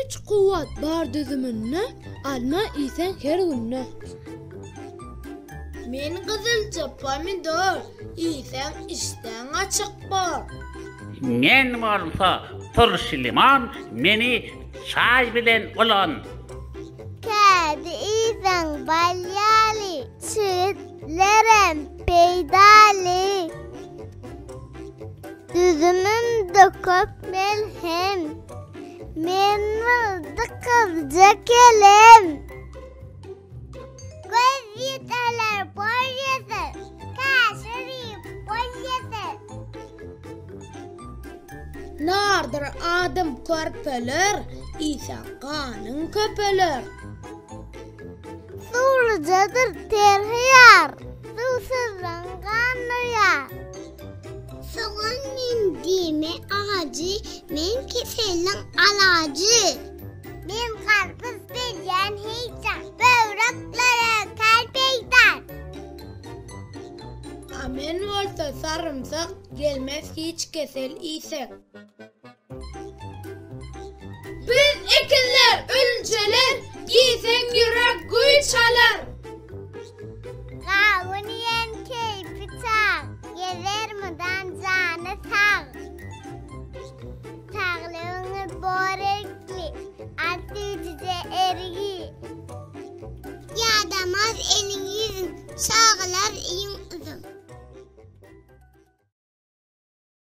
güç kuvvet bar düzümünne alma isen her günne. Men Kızılca pomidor isen işten açık bar. Men bolsa turşy limon meni çay bilen ulan. Kedi isen balyali çığıtlarım peydali. Düzümüm döküp melhem. Men oldu kızca kelim. Göz yeterler boyası. Kaşırı boyası. Nardır adım körpeler isen kanın köpeler. Sulucadır terhiyar. Susuzdan kanlıyar. Soğan indiğimi ağacı, men keselin alacı. Men karpuz bilyen heyecan, böğrüklere kalpeyden. Amen olsa sarımsak gelmez hiç kesel ise. Biz ekinler, ülceler, isen yürek güy çalar. Kavun yen keyfi çağ, gezer mudan canı sağ. Sağlığını borekli, atıcıca ergi. Yadamaz elin yüzün, sağlar in